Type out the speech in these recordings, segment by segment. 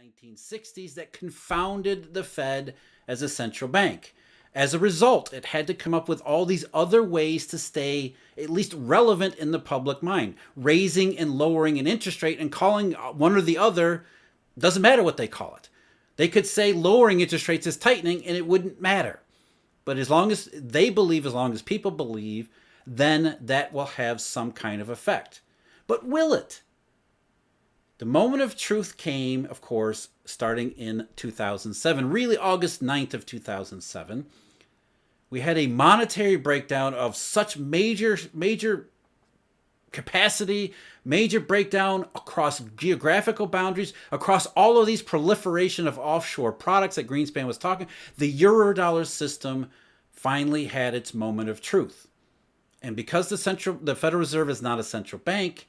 1960s that confounded the Fed as a central bank. As a result, it had to come up with all these other ways to stay at least relevant in the public mind, raising and lowering an interest rate and calling one or the other, doesn't matter what they call it. They could say lowering interest rates is tightening and it wouldn't matter. But as long as they believe, as long as people believe, then that will have some kind of effect. But will it? The moment of truth came, of course, starting in 2007, really August 9th of 2007. We had a monetary breakdown of such major capacity, major breakdown across geographical boundaries, across all of these proliferation of offshore products that Greenspan was talking. The Eurodollar system finally had its moment of truth. And because the Federal Reserve is not a central bank,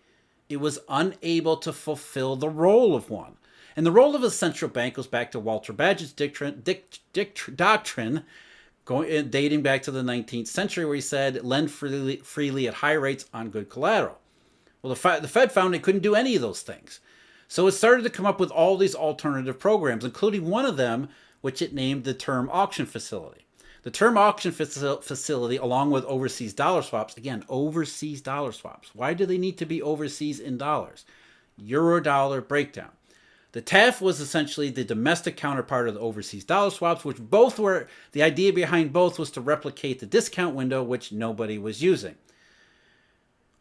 it was unable to fulfill the role of one. And the role of a central bank goes back to Walter Badgett's doctrine, dating back to the 19th century, where he said, lend freely at high rates on good collateral. Well, the Fed found it couldn't do any of those things. So it started to come up with all these alternative programs, including one of them, which it named the Term Auction Facility. The Term Auction Facility, along with overseas dollar swaps, again, overseas dollar swaps. Why do they need to be overseas in dollars? Eurodollar breakdown. The TAF was essentially the domestic counterpart of the overseas dollar swaps, which both were, the idea behind both was to replicate the discount window, which nobody was using.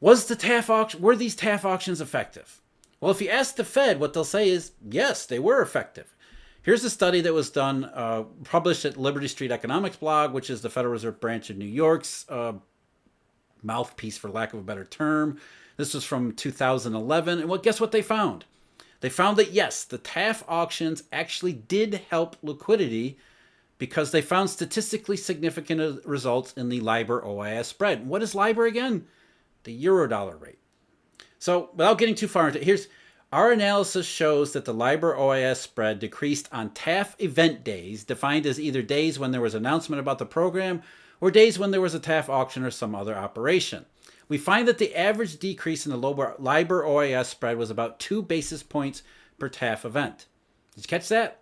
Were these TAF auctions effective? Well, if you ask the Fed, what they'll say is, yes, they were effective. Here's a study that was done, published at Liberty Street Economics blog, which is the Federal Reserve branch of New York's mouthpiece, for lack of a better term. This was from 2011. And guess what they found? They found that, yes, the TAF auctions actually did help liquidity because they found statistically significant results in the LIBOR-OIS spread. What is LIBOR again? The Eurodollar rate. So without getting too far into it, our analysis shows that the LIBOR-OIS spread decreased on TAF event days, defined as either days when there was an announcement about the program or days when there was a TAF auction or some other operation. We find that the average decrease in the LIBOR-OIS spread was about 2 basis points per TAF event. Did you catch that?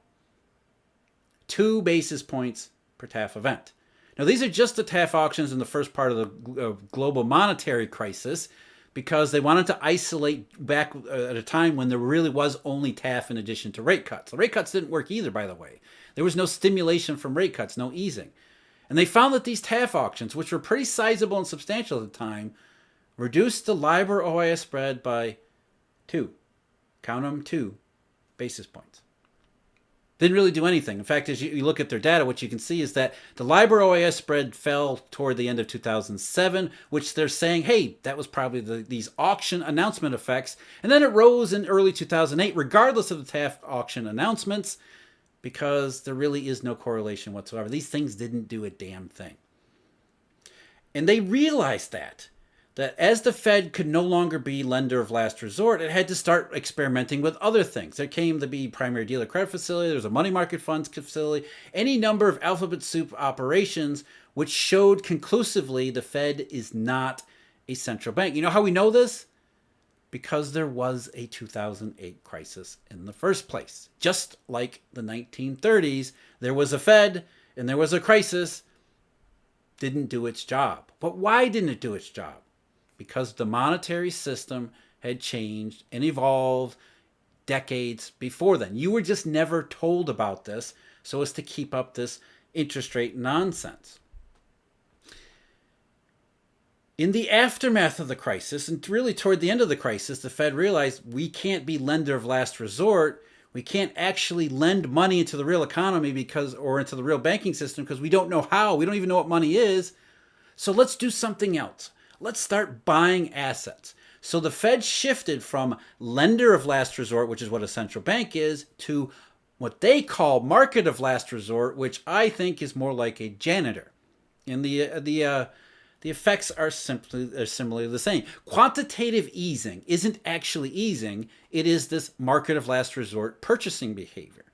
2 basis points per TAF event. Now, these are just the TAF auctions in the first part of the global monetary crisis, because they wanted to isolate back at a time when there really was only TAF in addition to rate cuts. The rate cuts didn't work either, by the way. There was no stimulation from rate cuts, no easing. And they found that these TAF auctions, which were pretty sizable and substantial at the time, reduced the LIBOR-OIS spread by 2 basis points. Didn't really do anything. In fact, as you look at their data, what you can see is that the LIBOR-OIS spread fell toward the end of 2007, which they're saying, hey, that was probably these auction announcement effects. And then it rose in early 2008, regardless of the TAF auction announcements, because there really is no correlation whatsoever. These things didn't do a damn thing. And they realized that as the Fed could no longer be lender of last resort, it had to start experimenting with other things. There came to be primary dealer credit facility, there was a money market funds facility, any number of alphabet soup operations, which showed conclusively the Fed is not a central bank. You know how we know this? Because there was a 2008 crisis in the first place. Just like the 1930s, there was a Fed and there was a crisis. Didn't do its job. But why didn't it do its job? Because the monetary system had changed and evolved decades before then. You were just never told about this so as to keep up this interest rate nonsense. In the aftermath of the crisis, and really toward the end of the crisis, the Fed realized we can't be lender of last resort. We can't actually lend money into the real economy or into the real banking system because we don't know how. We don't even know what money is. So let's do something else. Let's start buying assets. So the Fed shifted from lender of last resort, which is what a central bank is, to what they call market of last resort, which I think is more like a janitor. And the effects are similarly the same. Quantitative easing isn't actually easing. It is this market of last resort purchasing behavior.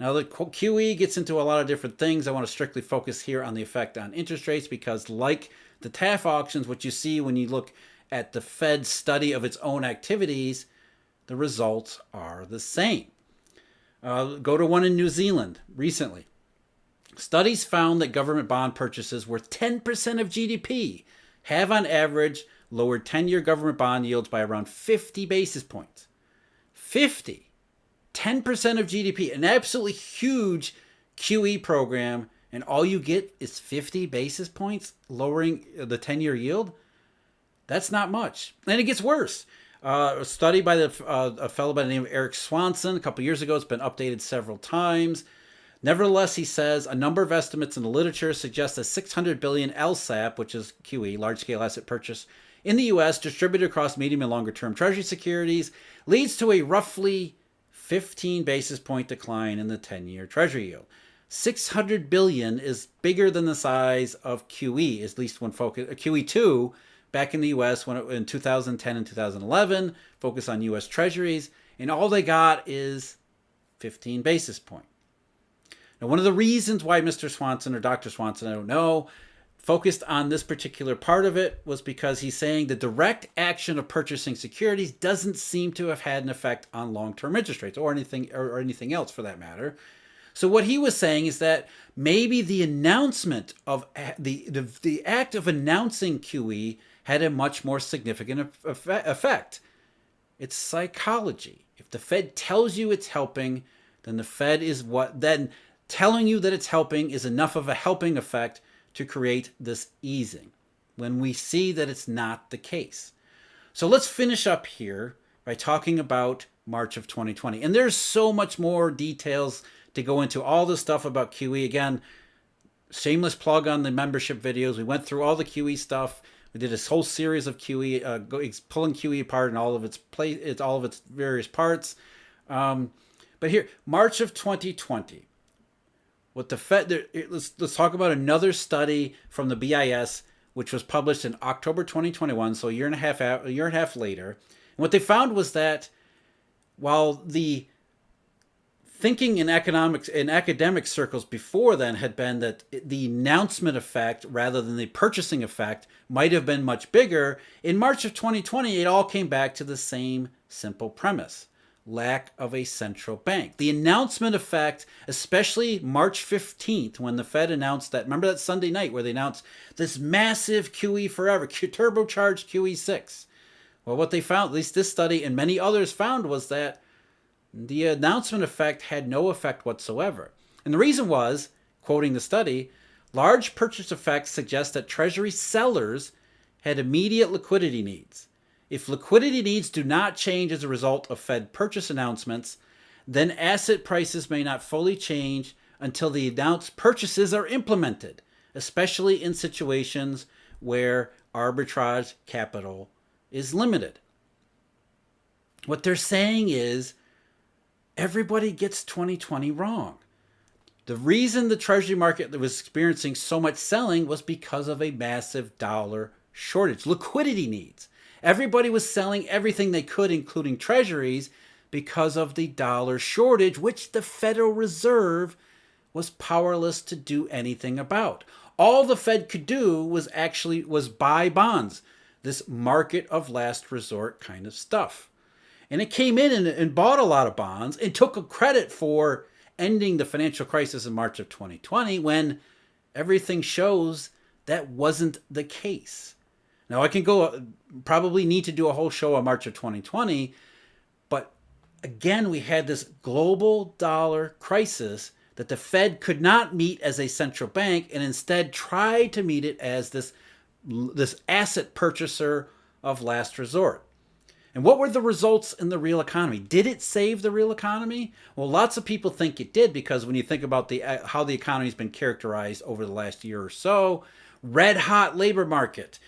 Now, the QE gets into a lot of different things. I want to strictly focus here on the effect on interest rates because, like the TAF auctions, what you see when you look at the Fed's study of its own activities, the results are the same. Go to one in New Zealand recently. Studies found that government bond purchases worth 10% of GDP have on average lowered 10-year government bond yields by around 50 basis points. 50. 10% of GDP, an absolutely huge QE program, and all you get is 50 basis points lowering the 10-year yield? That's not much. And it gets worse. A study by a fellow by the name of Eric Swanson a couple years ago. It's been updated several times. Nevertheless, he says a number of estimates in the literature suggest a 600 billion LSAP, which is QE, large-scale asset purchase, in the U.S. distributed across medium and longer-term Treasury securities leads to a roughly 15 basis point decline in the 10-year Treasury yield. 600 billion is bigger than the size of QE, at least when focused QE2 back in the U.S. in 2010 and 2011, focused on U.S. Treasuries, and all they got is 15 basis point. Now, one of the reasons why Mr. Swanson or Dr. Swanson, I don't know, focused on this particular part of it was because he's saying the direct action of purchasing securities doesn't seem to have had an effect on long-term interest rates or anything else for that matter. So what he was saying is that maybe the announcement of the act of announcing QE had a much more significant effect. It's psychology. If the Fed tells you it's helping, then the Fed is then telling you that it's helping is enough of a helping effect to create this easing when we see that it's not the case. So let's finish up here by talking about March of 2020. And there's so much more details to go into all this stuff about QE. Again, shameless plug on the membership videos. We went through all the QE stuff. We did this whole series of QE, pulling QE apart in all of its various parts. But here, March of 2020. What the Fed, let's talk about another study from the BIS, which was published in October 2021, so a year and a half later. And what they found was that while the thinking in economics in academic circles before then had been that the announcement effect rather than the purchasing effect might have been much bigger, in March of 2020 it all came back to the same simple premise. Lack of a central bank. The announcement effect, especially March 15th, when the Fed announced that, remember that Sunday night where they announced this massive QE forever, turbocharged QE6. Well, what they found, at least this study and many others found, was that the announcement effect had no effect whatsoever. And the reason was, quoting the study, large purchase effects suggest that Treasury sellers had immediate liquidity needs. If liquidity needs do not change as a result of Fed purchase announcements, then asset prices may not fully change until the announced purchases are implemented, especially in situations where arbitrage capital is limited. What they're saying is everybody gets 2020 wrong. The reason the Treasury market was experiencing so much selling was because of a massive dollar shortage, liquidity needs. Everybody was selling everything they could, including treasuries, because of the dollar shortage, which the Federal Reserve was powerless to do anything about. All the Fed could do was buy bonds, this market of last resort kind of stuff. And it came in and bought a lot of bonds and took a credit for ending the financial crisis in March of 2020 when everything shows that wasn't the case. Now, I can probably need to do a whole show on March of 2020, but again, we had this global dollar crisis that the Fed could not meet as a central bank and instead tried to meet it as this asset purchaser of last resort. And what were the results in the real economy? Did it save the real economy? Well, lots of people think it did because when you think about how the economy has been characterized over the last year or so, red hot labor market,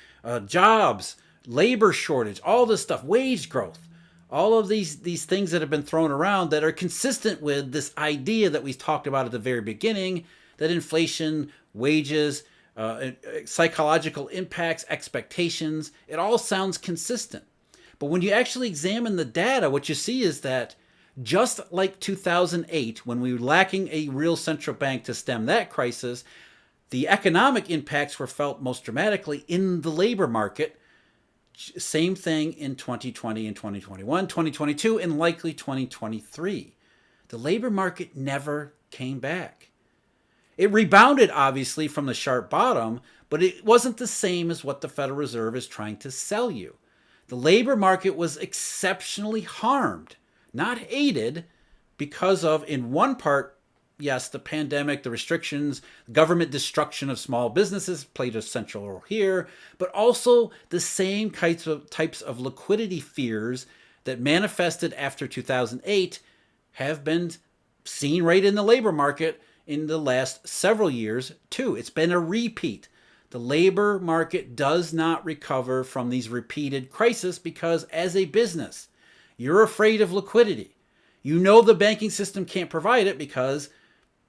jobs, labor shortage, all this stuff, wage growth, all of these things that have been thrown around that are consistent with this idea that we talked about at the very beginning, that inflation, wages, psychological impacts, expectations, it all sounds consistent. But when you actually examine the data, what you see is that just like 2008, when we were lacking a real central bank to stem that crisis, the economic impacts were felt most dramatically in the labor market. Same thing in 2020 and 2021, 2022, and likely 2023. the labor market never came back. It rebounded, obviously, from the sharp bottom, but it wasn't the same as what the Federal Reserve is trying to sell you. The labor market was exceptionally harmed, not aided, because of, in one part, yes, the pandemic, the restrictions, government destruction of small businesses played a central role here, but also the same types of liquidity fears that manifested after 2008 have been seen right in the labor market in the last several years, too. It's been a repeat. The labor market does not recover from these repeated crises because, as a business, you're afraid of liquidity. You know the banking system can't provide it because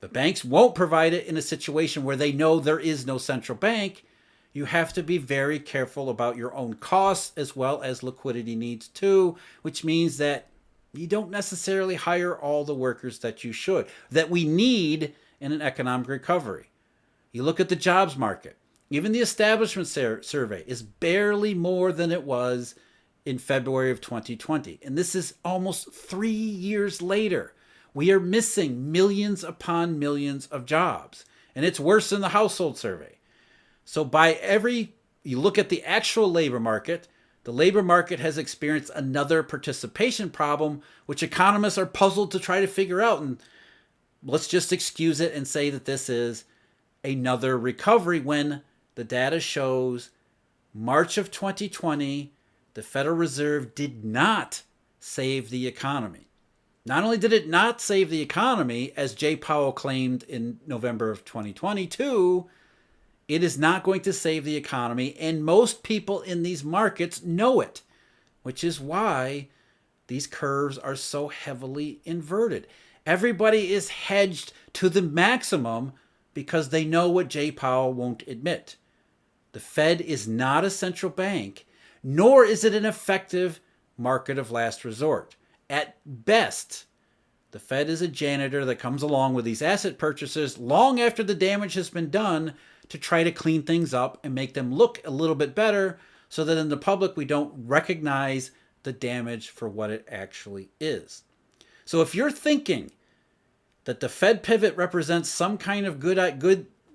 the banks won't provide it in a situation where they know there is no central bank. You have to be very careful about your own costs as well as liquidity needs too, which means that you don't necessarily hire all the workers that you should, that we need in an economic recovery. You look at the jobs market. Even the establishment survey is barely more than it was in February of 2020. And this is almost 3 years later. We are missing millions upon millions of jobs. And it's worse than the household survey. So you look at the actual labor market, the labor market has experienced another participation problem, which economists are puzzled to try to figure out. And let's just excuse it and say that this is another recovery when the data shows March of 2020, the Federal Reserve did not save the economy. Not only did it not save the economy, as Jay Powell claimed in November of 2022, it is not going to save the economy, and most people in these markets know it, which is why these curves are so heavily inverted. Everybody is hedged to the maximum because they know what Jay Powell won't admit. The Fed is not a central bank, nor is it an effective market of last resort. At best, the Fed is a janitor that comes along with these asset purchases long after the damage has been done to try to clean things up and make them look a little bit better so that in the public we don't recognize the damage for what it actually is. So if you're thinking that the Fed pivot represents some kind of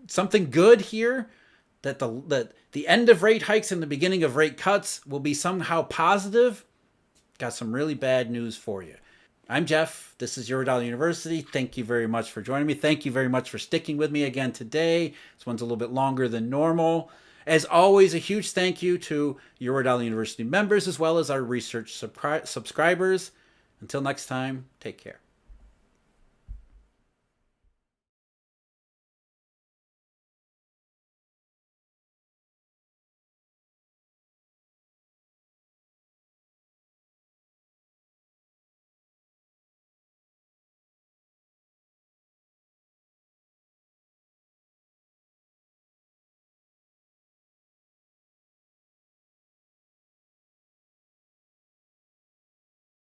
something good here, that the end of rate hikes and the beginning of rate cuts will be somehow positive, got some really bad news for you. I'm Jeff. This is Eurodollar University. Thank you very much for joining me. Thank you very much for sticking with me again today. This one's a little bit longer than normal. As always, a huge thank you to Eurodollar University members as well as our research subscribers. Until next time, take care.